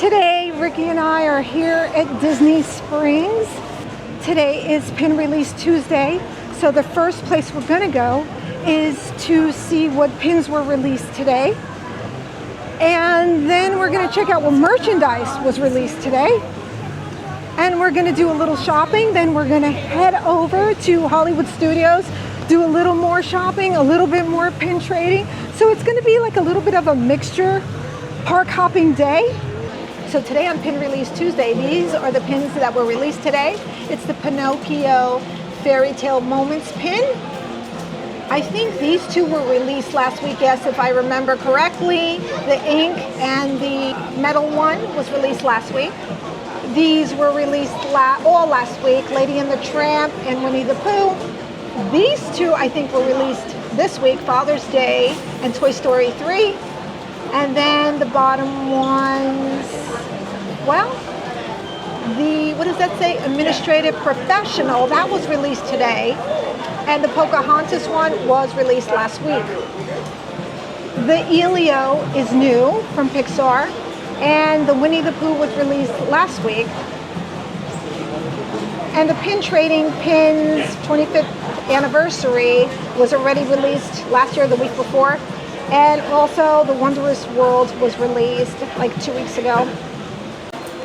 Today, Ricky and I are here at Disney Springs. Today is Pin Release Tuesday, so the first place we're going to go is to see what pins were released today. And then we're going to check out what merchandise was released today. And we're going to do a little shopping. Then we're going to head over to Hollywood Studios, do a little more shopping, a little bit more pin trading. So it's going to be like a little bit of a mixture park hopping day. So today on Pin Release Tuesday, these are the pins that were released today. It's the Pinocchio Fairy Tale Moments pin. I think these two were released last week, yes, if I remember correctly. The ink and the metal one was released last week. These were released all last week, Lady and the Tramp and Winnie the Pooh. These two, I think, were released this week, Father's Day and Toy Story 3. And then the bottom ones, well, what does that say? Administrative Professional, that was released today. And the Pocahontas one was released last week. The Elio is new from Pixar. And the Winnie the Pooh was released last week. And the Pin Trading Pins 25th anniversary was already released last year, the week before. And also the Wondrous World was released like 2 weeks ago.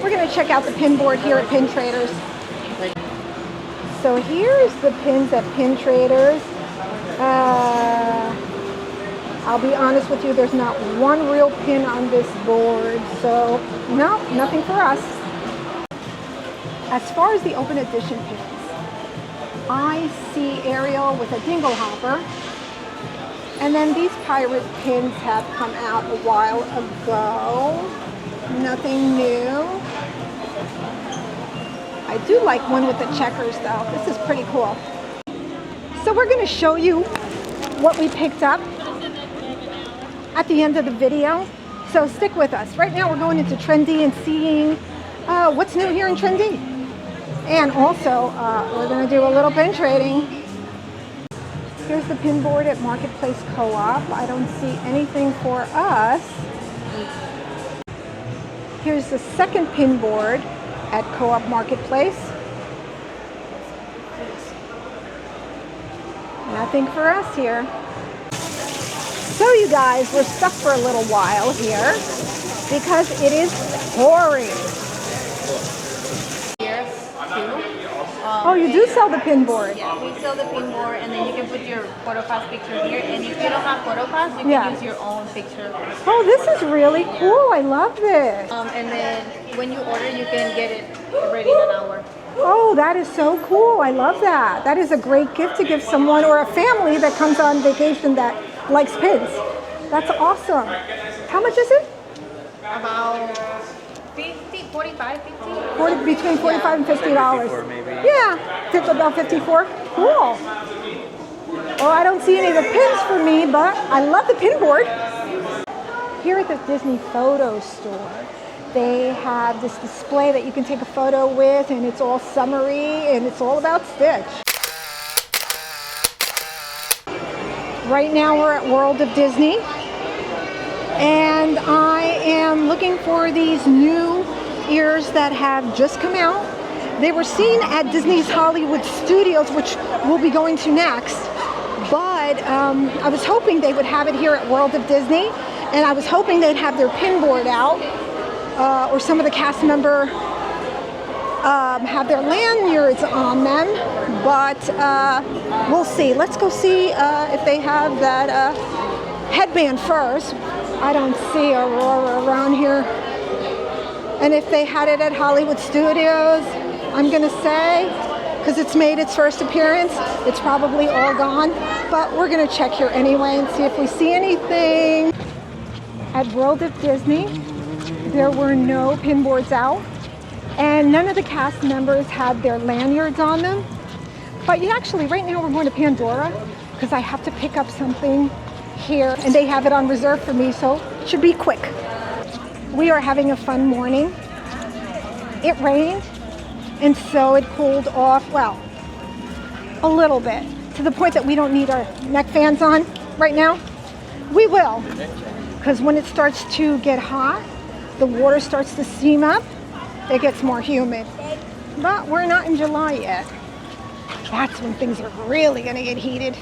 We're going to check out the pin board here at Pin Traders. So here's the pins at Pin Traders. I'll be honest with you, there's not one real pin on this board. So no, nothing for us. As far as the open edition pins, I see Ariel with a dingle hopper. And then these pirate pins have come out a while ago. Nothing new. I do like one with the checkers though. This is pretty cool. So we're going to show you what we picked up at the end of the video. So stick with us. Right now we're going into Trendy and seeing what's new here in Trendy. And also we're going to do a little pin trading. Here's the pin board at Marketplace Co-op. I don't see anything for us. Here's the second pin board at Co-op Marketplace. Nothing for us here. So you guys, we're stuck for a little while here because it is pouring. Oh, you do sell the pin board? Yeah, we sell the pin board, and then you can put your PhotoPass picture here. And if you don't have PhotoPass, you can use your own picture. Oh, this is really cool. I love this. And then when you order, you can get it ready in an hour. Oh, that is so cool. I love that. That is a great gift to give someone or a family that comes on vacation that likes pins. That's awesome. How much is it? About 50, 45, 50. Between $45 and $50. Maybe. Yeah, about 54. Cool. Well, I don't see any of the pins for me, but I love the pin board. Here at the Disney Photo Store, they have this display that you can take a photo with, and it's all summery, and it's all about Stitch. Right now we're at World of Disney, and I am looking for these new ears that have just come out. They were seen at Disney's Hollywood Studios, which we'll be going to next, but I was hoping they would have it here at World of Disney, and I was hoping they'd have their pin board out, or some of the cast member have their lanyards on them, but we'll see. Let's go see if they have that headband first. I don't see Aurora around here. And if they had it at Hollywood Studios, I'm gonna say, because it's made its first appearance, it's probably all gone. But we're gonna check here anyway and see if we see anything. At World of Disney, there were no pin boards out, and none of the cast members had their lanyards on them. But actually, right now we're going to Pandora because I have to pick up something here, and they have it on reserve for me, so it should be quick. We are having a fun morning. It rained, and so it cooled off, well, a little bit, to the point that we don't need our neck fans on right now. We will, because when it starts to get hot, the water starts to steam up, it gets more humid. But we're not in July yet. That's when things are really gonna get heated.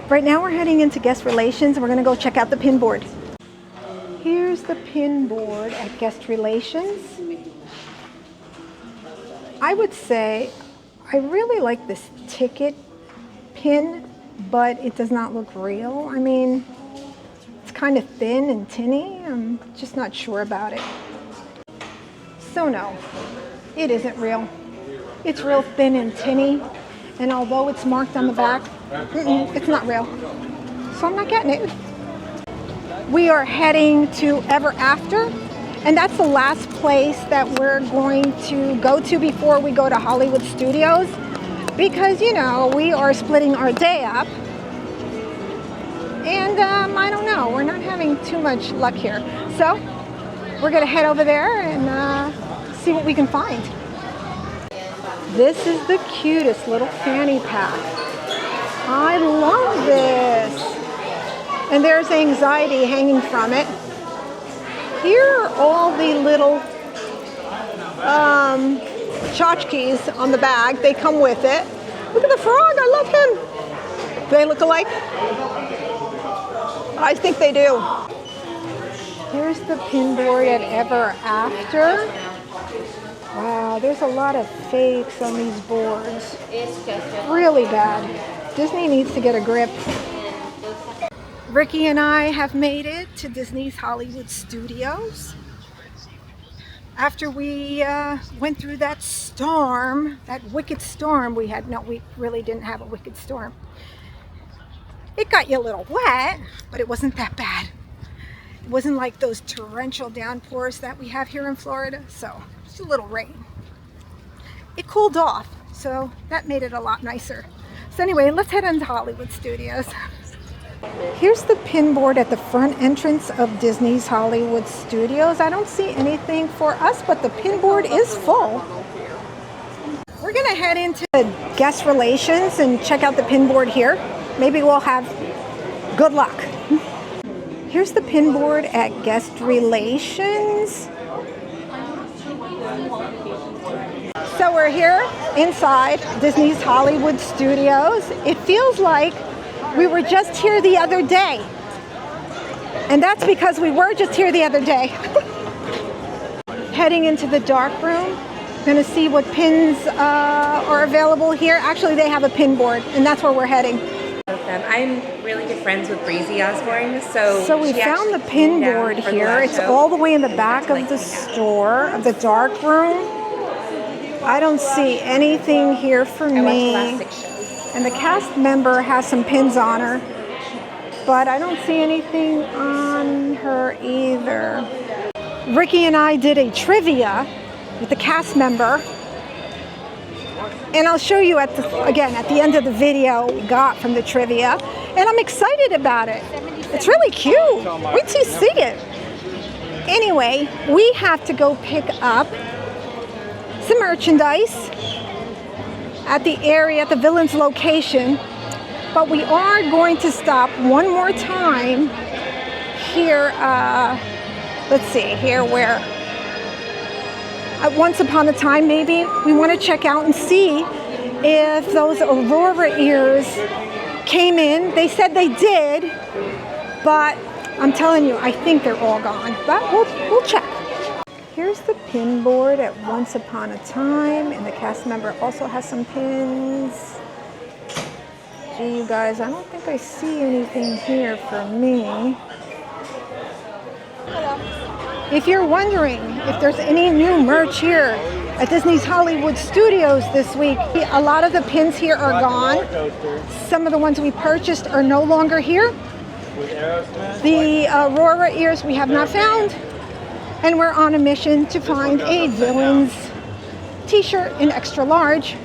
Right now we're heading into guest relations and we're gonna go check out the pin board. Here's the pin board at guest relations. I would say I really like this ticket pin, but it does not look real. I mean, it's kind of thin and tinny. I'm just not sure about it. So no, it isn't real. It's real thin and tinny, and although it's marked on the back, it's not real. So I'm not getting it. We are heading to Ever After, and that's the last place that we're going to go to before we go to Hollywood Studios, because, you know, we are splitting our day up, and I don't know, we're not having too much luck here. So we're gonna head over there and see what we can find. This is the cutest little fanny pack. I love this. And there's anxiety hanging from it. Here are all the little tchotchkes on the bag. They come with it. Look at the frog, I love him. Do they look alike? I think they do. Here's the pin board at Ever After. Wow, there's a lot of fakes on these boards. Really bad. Disney needs to get a grip. Ricky and I have made it to Disney's Hollywood Studios. After we went through that storm, that wicked storm we had. No, we really didn't have a wicked storm. It got you a little wet, but it wasn't that bad. It wasn't like those torrential downpours that we have here in Florida, so just a little rain. It cooled off, so that made it a lot nicer. So anyway, let's head into Hollywood Studios. Here's the pin board at the front entrance of Disney's Hollywood Studios. I don't see anything for us, but the pin board is full. We're gonna head into guest relations and check out the pin board here. Maybe we'll have good luck. Here's the pin board at guest relations. So we're here inside Disney's Hollywood Studios. It feels like we were just here the other day. And that's because we were just here the other day. Heading into the dark room. Gonna see what pins are available here. Actually, they have a pin board, and that's where we're heading. I'm really good friends with Breezy Osborne, so we found the pin board here. It's all the way in the back of the store, of the dark room. I don't see anything here for me. And the cast member has some pins on her, but I don't see anything on her either. Ricky and I did a trivia with the cast member, and I'll show you at the end of the video we got from the trivia, and I'm excited about it. It's really cute. Wait till you see it. Anyway, we have to go pick up some merchandise at the area, at the Villains location, but we are going to stop one more time here. Let's see, here where? At Once Upon a Time, maybe. We want to check out and see if those Aurora ears came in. They said they did, but I'm telling you, I think they're all gone. But we'll check. Here's the pin board at Once Upon a Time, and the cast member also has some pins. Gee, you guys, I don't think I see anything here for me. If you're wondering if there's any new merch here at Disney's Hollywood Studios this week, a lot of the pins here are gone. Some of the ones we purchased are no longer here. The Aurora ears we have not found. And we're on a mission to find a Villains t-shirt in extra large.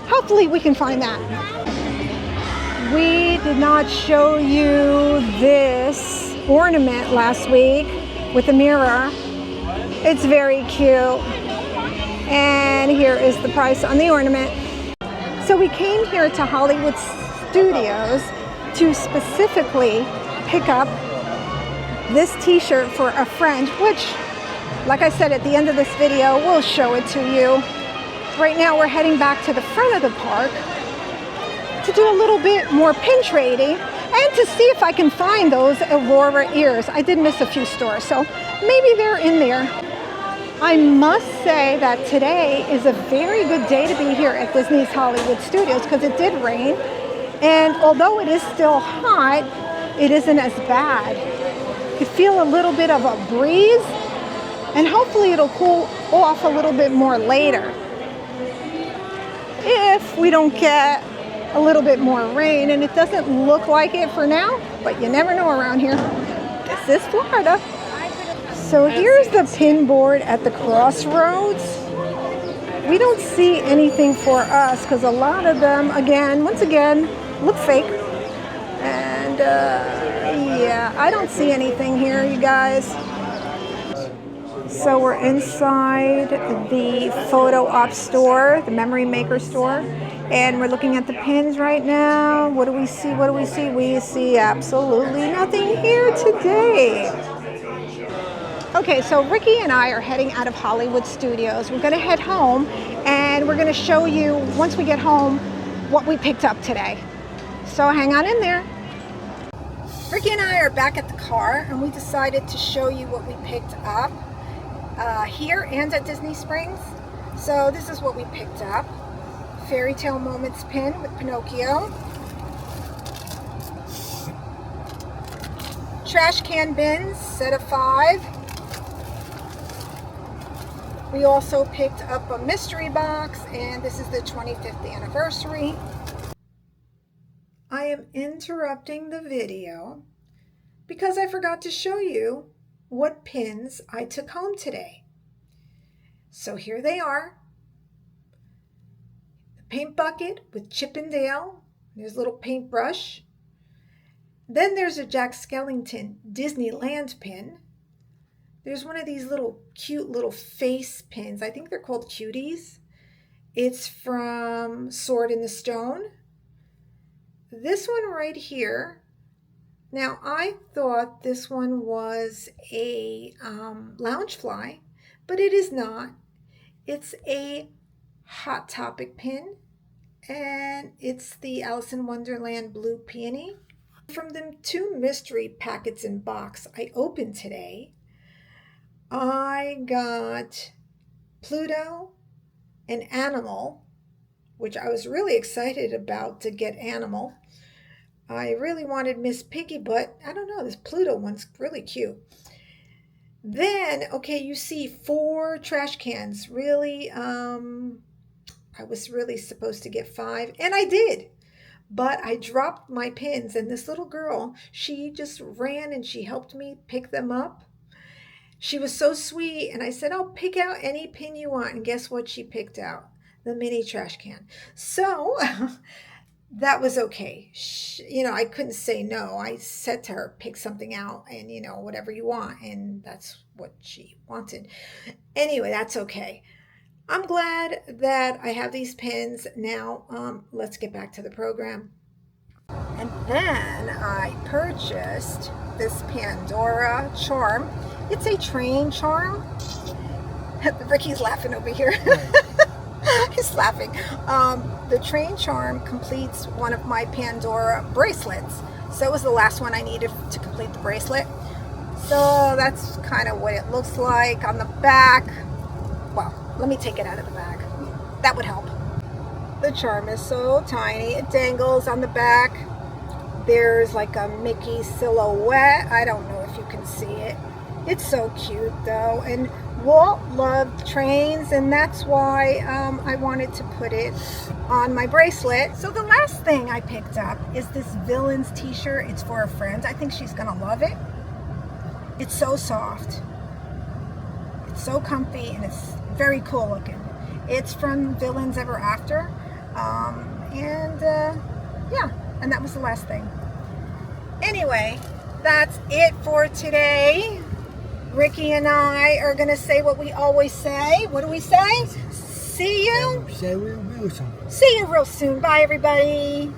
Hopefully we can find that. We did not show you this ornament last week with the mirror. It's very cute. And here is the price on the ornament. So we came here to Hollywood Studios to specifically pick up this t-shirt for a friend, which, like I said, at the end of this video, we'll show it to you. Right now we're heading back to the front of the park to do a little bit more pin trading and to see if I can find those Aurora ears. I did miss a few stores, so maybe they're in there. I must say that today is a very good day to be here at Disney's Hollywood Studios because it did rain, and although it is still hot, it isn't as bad. You feel a little bit of a breeze, and hopefully it'll cool off a little bit more later. If we don't get a little bit more rain, and it doesn't look like it for now, but you never know around here. This is Florida. So here's the pin board at the crossroads. We don't see anything for us because a lot of them, once again, look fake. And yeah, I don't see anything here, you guys. So we're inside the photo op store, the memory maker store, and we're looking at the pins right now. What do we see? What do we see? We see absolutely nothing here today. Okay, so Ricky and I are heading out of Hollywood Studios. We're gonna head home and we're gonna show you, once we get home, what we picked up today. So hang on in there. Ricky and I are back at the car and we decided to show you what we picked up here and at Disney Springs. So this is what we picked up. Fairy Tale Moments pin with Pinocchio. Trash can bins, set of 5. We also picked up a mystery box, and this is the 25th anniversary. I am interrupting the video because I forgot to show you what pins I took home today. So here they are. The paint bucket with Chip and Dale. There's a little paintbrush. Then there's a Jack Skellington Disneyland pin. There's one of these little cute little face pins. I think they're called cuties. It's from Sword in the Stone. This one right here. Now I thought this one was a Loungefly, but it is not. It's a Hot Topic pin, and it's the Alice in Wonderland Blue Peony. From them 2 mystery packets in box I opened today, I got Pluto and Animal, which I was really excited about to get Animal. I really wanted Miss Piggy, but I don't know, this Pluto one's really cute. Then, okay, you see 4 trash cans. Really, I was really supposed to get 5, and I did. But I dropped my pins, and this little girl, she just ran and she helped me pick them up. She was so sweet, and I said, "I'll pick out any pin you want." And guess what she picked out? The mini trash can. So that was okay. I couldn't say no. I said to her, pick something out and, whatever you want. And that's what she wanted. Anyway, that's okay. I'm glad that I have these pins now. Let's get back to the program. And then I purchased this Pandora charm. It's a train charm. Ricky's laughing over here. He's laughing. The train charm completes one of my Pandora bracelets. So it was the last one I needed to complete the bracelet. So that's kind of what it looks like on the back. Well, let me take it out of the bag. That would help. The charm is so tiny. It dangles on the back. There's like a Mickey silhouette. I don't know if you can see it. It's so cute though. And Walt loved trains, and that's why I wanted to put it on my bracelet. So the last thing I picked up is this Villains t-shirt. It's for a friend. I think she's gonna love it. It's so soft. It's so comfy, and it's very cool looking. It's from Villains Ever After. Yeah, and that was the last thing. Anyway, that's it for today. Ricky and I are going to say what we always say. What do we say? See you. See you real soon. Bye, everybody.